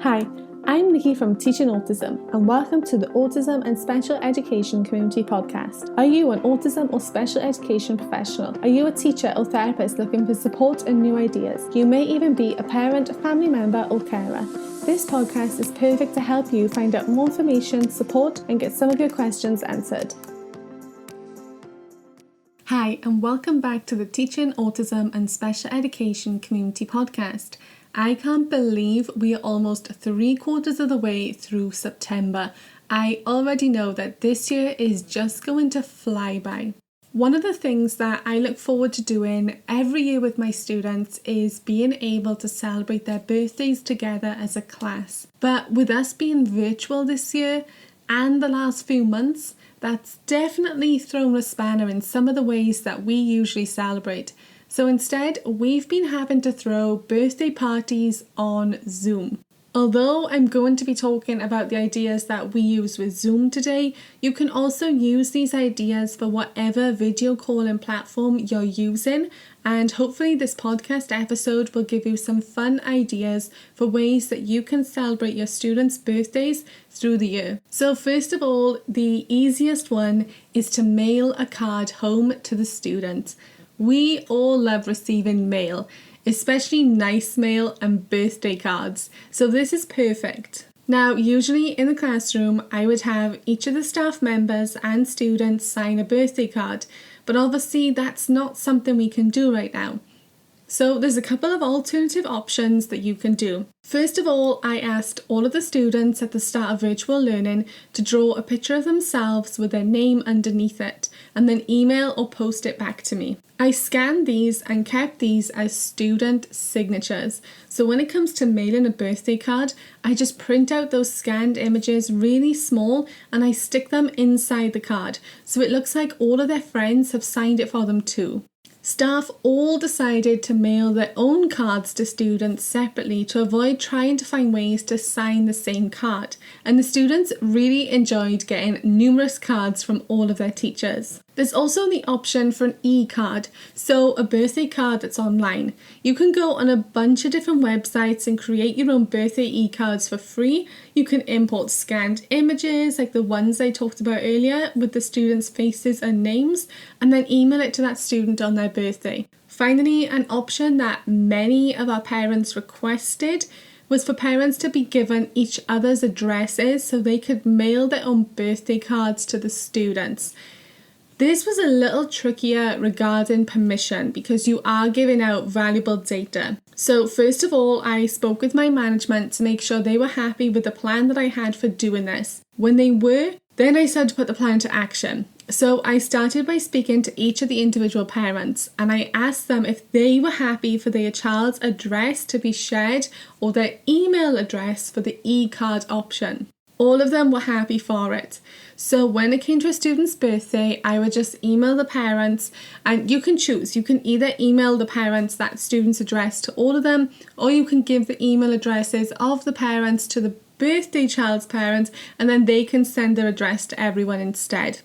Hi, I'm Nikki from Teaching Autism, and welcome to the Autism and Special Education Community Podcast. Are you an autism or special education professional? Are you a teacher or therapist looking for support and new ideas? You may even be a parent, family member, or carer. This podcast is perfect to help you find out more information, support, and get some of your questions answered. Hi, and welcome back to the Teaching Autism and Special Education Community Podcast. I can't believe we are almost 3/4 of the way through September. I already know that this year is just going to fly by. One of the things that I look forward to doing every year with my students is being able to celebrate their birthdays together as a class. But with us being virtual this year and the last few months, that's definitely thrown a spanner in some of the ways that we usually celebrate. So instead, we've been having to throw birthday parties on Zoom. Although I'm going to be talking about the ideas that we use with Zoom today, you can also use these ideas for whatever video calling platform you're using, and hopefully this podcast episode will give you some fun ideas for ways that you can celebrate your students' birthdays through the year. So first of all, the easiest one is to mail a card home to the student. We all love receiving mail, especially nice mail and birthday cards, so this is perfect. Now, usually in the classroom, I would have each of the staff members and students sign a birthday card, but obviously that's not something we can do right now. So there's a couple of alternative options that you can do. First of all, I asked all of the students at the start of virtual learning to draw a picture of themselves with their name underneath it, and then email or post it back to me. I scanned these and kept these as student signatures. So when it comes to mailing a birthday card, I just print out those scanned images really small and I stick them inside the card. So it looks like all of their friends have signed it for them too. Staff all decided to mail their own cards to students separately to avoid trying to find ways to sign the same card, and the students really enjoyed getting numerous cards from all of their teachers. There's also the option for an e-card, so a birthday card that's online. You can go on a bunch of different websites and create your own birthday e-cards for free. You can import scanned images like the ones I talked about earlier with the students' faces and names, and then email it to that student on their birthday. Finally, an option that many of our parents requested was for parents to be given each other's addresses so they could mail their own birthday cards to the students. This was a little trickier regarding permission because you are giving out valuable data. So first of all, I spoke with my management to make sure they were happy with the plan that I had for doing this. When they were, then I started to put the plan into action. So I started by speaking to each of the individual parents and I asked them if they were happy for their child's address to be shared or their email address for the e-card option. All of them were happy for it. So when it came to a student's birthday, I would just email the parents, and you can choose. You can either email the parents that student's address to all of them, or you can give the email addresses of the parents to the birthday child's parents, and then they can send their address to everyone instead.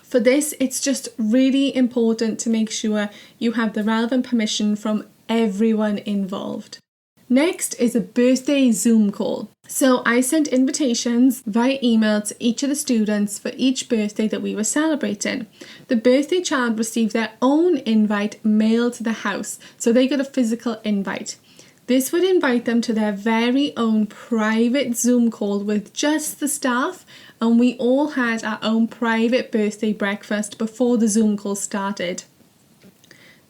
For this, it's just really important to make sure you have the relevant permission from everyone involved. Next is a birthday Zoom call. So I sent invitations via email to each of the students for each birthday that we were celebrating. The birthday child received their own invite mailed to the house, so they got a physical invite. This would invite them to their very own private Zoom call with just the staff, and we all had our own private birthday breakfast before the Zoom call started.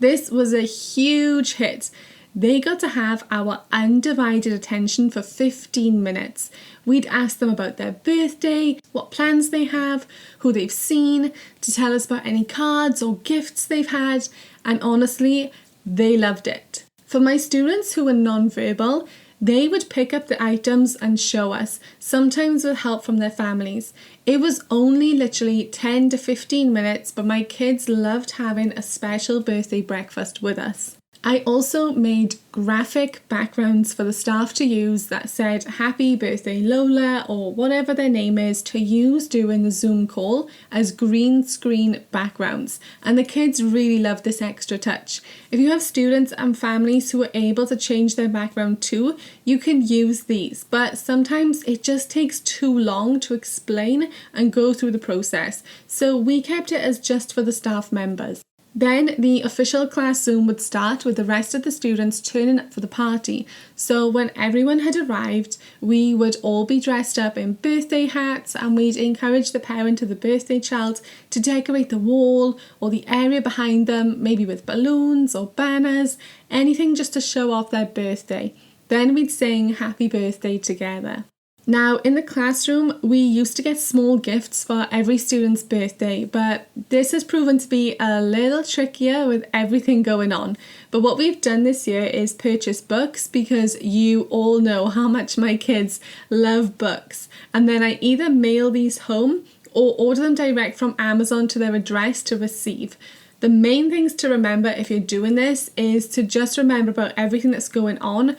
This was a huge hit. They got to have our undivided attention for 15 minutes. We'd ask them about their birthday, what plans they have, who they've seen, to tell us about any cards or gifts they've had, and honestly, they loved it. For my students who were non-verbal, they would pick up the items and show us, sometimes with help from their families. It was only literally 10 to 15 minutes, but my kids loved having a special birthday breakfast with us. I also made graphic backgrounds for the staff to use that said happy birthday Lola or whatever their name is to use during the Zoom call as green screen backgrounds, and the kids really love this extra touch. If you have students and families who are able to change their background too, you can use these, but sometimes it just takes too long to explain and go through the process, so we kept it as just for the staff members. Then the official class Zoom would start with the rest of the students turning up for the party. So when everyone had arrived, we would all be dressed up in birthday hats, and we'd encourage the parent of the birthday child to decorate the wall or the area behind them, maybe with balloons or banners, anything just to show off their birthday. Then we'd sing happy birthday together. Now, in the classroom, we used to get small gifts for every student's birthday, but this has proven to be a little trickier with everything going on. But what we've done this year is purchase books, because you all know how much my kids love books. And then I either mail these home or order them direct from Amazon to their address to receive. The main things to remember if you're doing this is to just remember about everything that's going on,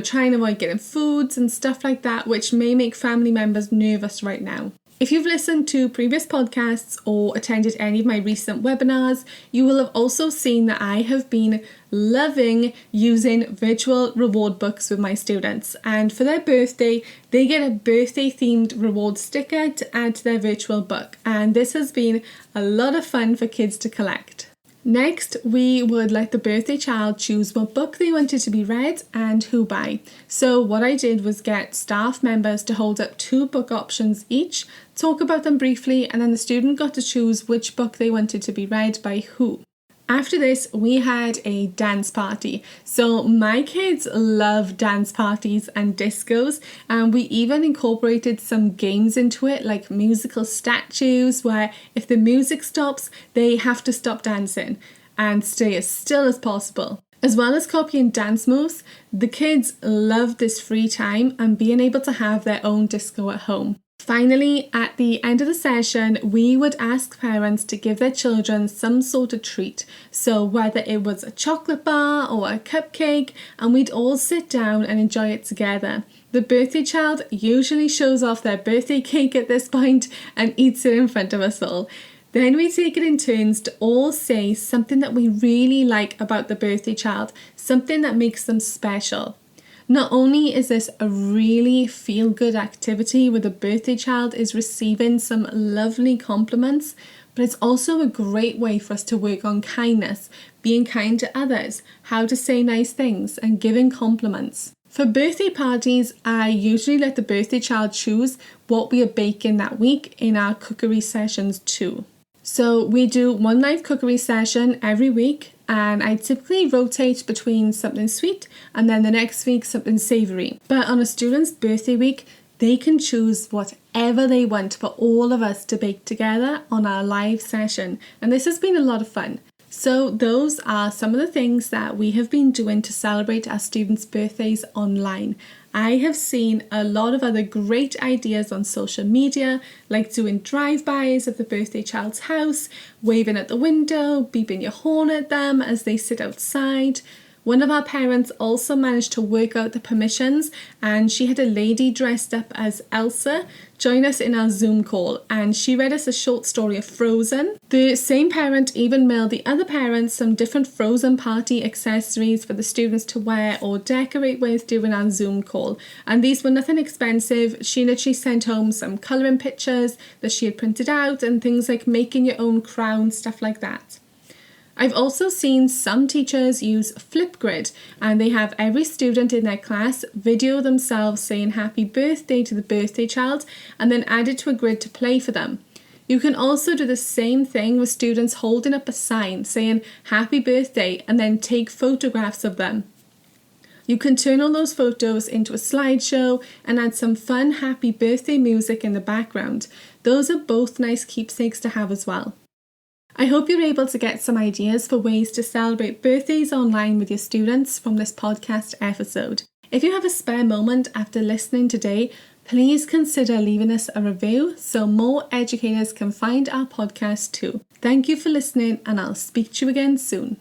try and avoid getting foods and stuff like that, which may make family members nervous right now. If you've listened to previous podcasts or attended any of my recent webinars, you will have also seen that I have been loving using virtual reward books with my students. And for their birthday, they get a birthday themed reward sticker to add to their virtual book. And this has been a lot of fun for kids to collect. Next, we would let the birthday child choose what book they wanted to be read and who by. So what I did was get staff members to hold up 2 book options each, talk about them briefly, and then the student got to choose which book they wanted to be read by who. After this, we had a dance party. So my kids love dance parties and discos, and we even incorporated some games into it, like musical statues, where if the music stops, they have to stop dancing and stay as still as possible. As well as copying dance moves, the kids love this free time and being able to have their own disco at home. Finally, at the end of the session, we would ask parents to give their children some sort of treat. So whether it was a chocolate bar or a cupcake, and we'd all sit down and enjoy it together. The birthday child usually shows off their birthday cake at this point and eats it in front of us all. Then we take it in turns to all say something that we really like about the birthday child, something that makes them special. Not only is this a really feel-good activity where the birthday child is receiving some lovely compliments, but it's also a great way for us to work on kindness, being kind to others, how to say nice things, and giving compliments. For birthday parties, I usually let the birthday child choose what we are baking that week in our cookery sessions too. So we do one live cookery session every week, and I typically rotate between something sweet and then the next week something savoury. But on a student's birthday week, they can choose whatever they want for all of us to bake together on our live session, and this has been a lot of fun. So those are some of the things that we have been doing to celebrate our students' birthdays online. I have seen a lot of other great ideas on social media, like doing drive-bys at the birthday child's house, waving at the window, beeping your horn at them as they sit outside. One of our parents also managed to work out the permissions, and she had a lady dressed up as Elsa join us in our Zoom call, and she read us a short story of Frozen. The same parent even mailed the other parents some different Frozen party accessories for the students to wear or decorate with during our Zoom call, and these were nothing expensive. She literally sent home some colouring pictures that she had printed out and things like making your own crown, stuff like that. I've also seen some teachers use Flipgrid, and they have every student in their class video themselves saying happy birthday to the birthday child and then add it to a grid to play for them. You can also do the same thing with students holding up a sign saying happy birthday and then take photographs of them. You can turn all those photos into a slideshow and add some fun happy birthday music in the background. Those are both nice keepsakes to have as well. I hope you're able to get some ideas for ways to celebrate birthdays online with your students from this podcast episode. If you have a spare moment after listening today, please consider leaving us a review so more educators can find our podcast too. Thank you for listening, and I'll speak to you again soon.